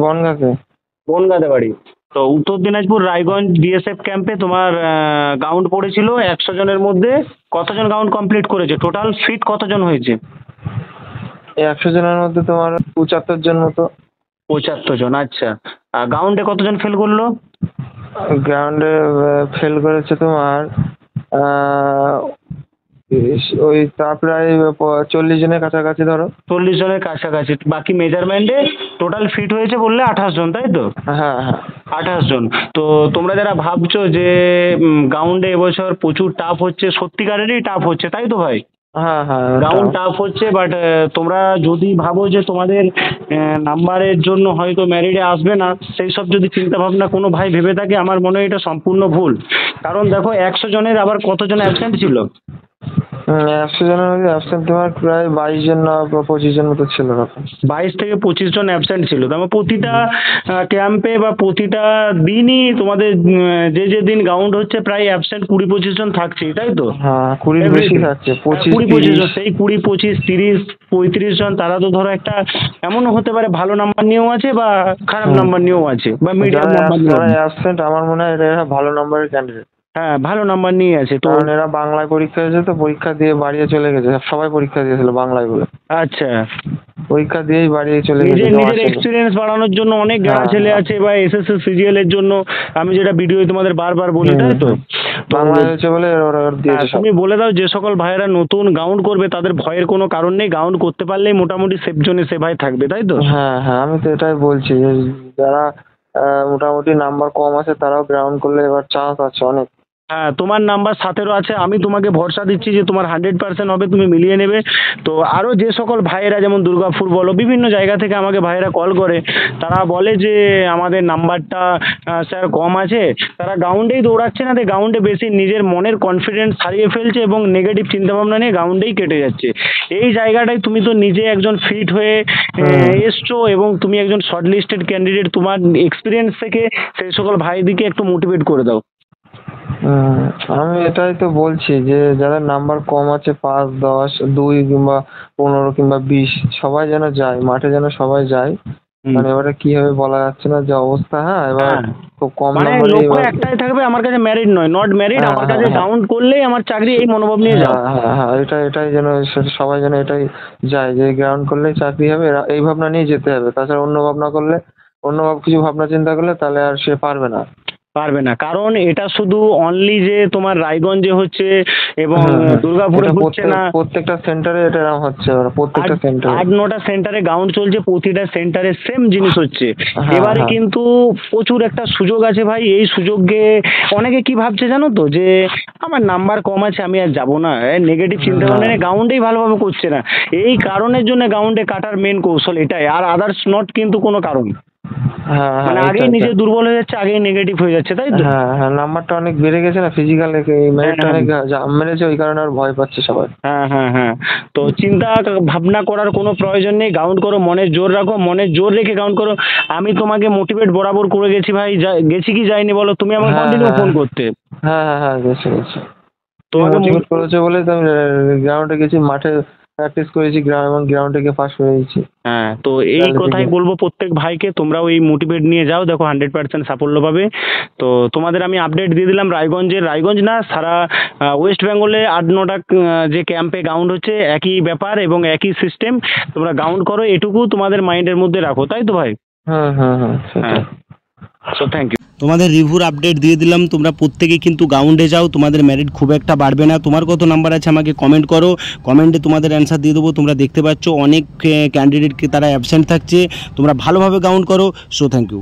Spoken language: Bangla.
বনগাঁতে। বনগাঁতে বাড়ি। তো উত্তর দিনাজপুর রায়গঞ্জ বিএসএফ ক্যাম্পে তোমার গাউন্ড পড়েছিল 100 জনের মধ্যে কতজন গাউন্ড কমপ্লিট করেছে? টোটাল ফিট কতজন হয়েছে? 100 জনের মধ্যে তোমার 75 জন মতো। 75 জন, আচ্ছা। আর গাউন্ডে কতজন ফেল করলো? গ্রাউন্ডে ফেল করেছে তোমার ওই তা প্রায় 40 জনের কাছাকাছি ধরো। 40 জনের কাছাকাছি। বাকি মেজারমেন্টে টোটাল ফিট হয়েছে বললে 28 জন, তাই তো? হ্যাঁ হ্যাঁ 28 জন। তো তোমরা যারা ভাবছো যে গাউন্ডে এবছর প্রচুর টাফ হচ্ছে, সত্যিকারেরই টাফ হচ্ছে, তাই তো ভাই? হ্যাঁ হ্যাঁ গ্রাউন্ড টাফ হচ্ছে, বাট তোমরা যদি ভাবো যে তোমাদের নাম্বারের জন্য হয়তো ম্যারিডে আসবে না, সেই সব যদি চিন্তা ভাবনা কোনো ভাই ভেবে থাকে, আমার মনে হয় এটা সম্পূর্ণ ভুল। কারণ দেখো 100 জনের আবার কতজন অ্যাবসেন্ট ছিল? 100 জনের মধ্যে অ্যাবসেন্ট তোমার প্রায় 22 জন না 25 জন মতো ছিল এরকম। 22 থেকে 25 জন অ্যাবসেন্ট ছিল। তারপর প্রতিটা ক্যাম্পে বা প্রতিটা দিনই তোমাদের যে যে দিন গ্রাউন্ড হচ্ছে প্রায় অ্যাবসেন্ট 20-25 জন থাকছেই, তাই তো? হ্যাঁ 20 বেশি থাকছে, 20-25 জন। সেই 20-25-30-35 জন, তারা তো ধরো একটা এমনও হতে পারে ভালো নাম্বার নিয়েও আছে বা খারাপ নাম্বার নিয়েও আছে বা মিডিয়াম নাম্বার নিয়েও যারা আছে। অ্যাবসেন্ট আমার মনে হয় এরা ভালো নাম্বারের ক্যান্ডিডেট। হ্যাঁ, ভালো নাম্বার নিয়ে আছে তো। কারণ এরা বাংলায় পরীক্ষা দিয়েছে, তো পরীক্ষা দিয়ে বাড়িয়ে চলে গেছে, সবাই পরীক্ষা দিয়েছিল বাংলায় বলে। আচ্ছা, পরীক্ষা দিয়েই বাড়িয়ে চলে গেছে। নিজের এক্সপিরিয়েন্স বাড়ানোর জন্য অনেক গাড়া ছেলে আছে, বা এসএসসি সিজিএল এর জন্য, আমি যেটা ভিডিও তোমাদের বারবার বলি, তাই তো? বাংলায় হয়েছে বলে ওরা দিয়েছে। তুমি বলে দাও যে সকল ভাইয়েরা নতুন গাউন্ড করবে তাদের ভয়ের কোনো কারণ নেই, গাউন্ড করতে পারলেই মোটামুটি সেফ জোনে সে ভাই থাকবে, তাই তো? হ্যাঁ হ্যাঁ আমি তো এটাই বলছি যে যারা মোটামুটি নাম্বার কম আছে তারাও গ্রাউন্ড করলে এবার চান্স আছে অনেক। হ্যাঁ, তোমার নাম্বার 17 আছে, আমি তোমাকে ভরসা দিচ্ছি যে তোমার 100% হবে, তুমি মিলিয়ে নেবে। তো আরও যে সকল ভাইয়েরা, যেমন দুর্গাপুর বলো, বিভিন্ন জায়গা থেকে আমাকে ভাইয়েরা কল করে, তারা বলে যে আমাদের নাম্বারটা স্যার কম আছে, তারা গ্রাউন্ডেই দৌড়াচ্ছে না, গ্রাউন্ডে বেশি নিজের মনের কনফিডেন্স হারিয়ে ফেলছে এবং নেগেটিভ চিন্তাভাবনা নিয়ে গ্রাউন্ডেই কেটে যাচ্ছে। এই জায়গাটায় তুমি তো নিজে একজন ফিট হয়ে এসছো এবং তুমি একজন শর্ট লিস্টেড ক্যান্ডিডেট, তোমার এক্সপিরিয়েন্স থেকে সেই সকল ভাইদিকে একটু মোটিভেট করে দাও। আমি এটাই তো বলছি যে যাদের নাম্বার কম আছে 5, 10, 2 কিংবা 15 কিংবা 20 সবাই যেন যায় মাঠে, যেন সবাই যায়। মানে এবারে কি হবে বলা যাচ্ছে না যে অবস্থা। হ্যাঁ এবার খুব কম নাম্বারে লক্ষ্য একটাই থাকবে, আমার কাছে ম্যারিড নয়, নট ম্যারিড, আমার কাছে কাউন্ট করলেই আমার চাকরি, এই মনোভাব নিয়ে যাও। হ্যাঁ হ্যাঁ এটাই যেন সবাই যেন এটাই যায় যে গ্রাউন্ড করলেই চাকরি হবে, এই ভাবনা নিয়ে যেতে হবে। তাছাড়া অন্য ভাবনা করলে, অন্য কিছু ভাবনা চিন্তা করলে তাহলে আর সে পারবে না। কারণ এটা শুধু অনলি যে তোমার রায়গঞ্জে হচ্ছে এবং দুর্গাপুরে হচ্ছে না, প্রত্যেকটা সেন্টারে এটা হচ্ছে, প্রত্যেকটা সেন্টারে 8-9টা সেন্টারে গ্রাউন্ড চলছে, প্রতিটা সেন্টারে সেম জিনিস হচ্ছে। এবারে কিন্তু প্রচুর একটা সুযোগ আছে ভাই, এই সুযোগে অনেকে কি ভাবছে জানো তো, যে আমার নাম্বার কম আছে আমি আর যাবো না, নেগেটিভ চিন্তা ভাবনা নিয়ে গ্রাউন্ডেই ভালোভাবে করছে না। এই কারণের জন্য গ্রাউন্ডে কাটার মেন কৌশল এটাই, আর আদার্স নট কিন্তু কোনো কারণ। মানে আগেই নিজে দুর্বল হয়ে যাচ্ছে, আগেই নেগেটিভ হয়ে যাচ্ছে, তাই তো? হ্যাঁ নাম্বারটা অনেক বেড়ে গেছে না, ফিজিক্যাল মেরিটটা অনেক মেরেছে, ওই কারণে আর ভয় পাচ্ছে সবাই। হ্যাঁ তো চিন্তা ভাবনা করার কোনো প্রয়োজন নেই, গ্রাউন্ড করো, মনের জোর রাখো, মনের জোর রেখে গ্রাউন্ড করো। আমি তোমাকে মোটিভেট বরাবর করে গেছি ভাই, গেছি কি যাইনি বলো? তুমি আমাকে কন্টিনিউ ফোন করতে। হ্যাঁ গেছি তোমাকে মোটিভেট করেছে বলে তো আমি গ্রাউন্ডে গেছি, মাঠে প্র্যাকটিস করেছি, গ্রাউন্ডে গিয়ে ফার্স্ট হয়েছি। হ্যাঁ, তো এই কথাই বলবো প্রত্যেক ভাইকে, তোমরাও এই মোটিভেট নিয়ে যাও, দেখো 100% সাফল্য পাবে। তো তোমাদের আমি আপডেট দিয়ে দিলাম, রায়গঞ্জ না, সারা ওয়েস্ট বেঙ্গলে 8-9টা যে ক্যাম্পে গ্রাউন্ড হচ্ছে, একই ব্যাপার এবং একই সিস্টেম। তোমরা গ্রাউন্ড করো, এটুকু তোমাদের মাইন্ডের মধ্যে রাখো, তাই তো ভাই? হ্যাঁ, সো থ্যাংক ইউ। তোমাদের রিভিউর আপডেট দিয়ে দিলাম, তোমরা প্রত্যেকেই কিন্তু গ্রাউন্ডে যাও, তোমাদের মেরিট খুব একটা বাড়বে না। তোমার কত নাম্বার আছে আমাকে কমেন্ট করো, কমেন্টে তোমাদের অ্যান্সার দিয়ে দেবো। তোমরা দেখতে পাচ্ছ অনেক ক্যান্ডিডেটকে তারা অ্যাবসেন্ট থাকছে, তোমরা ভালোভাবে গ্রাউন্ড করো। So thank you.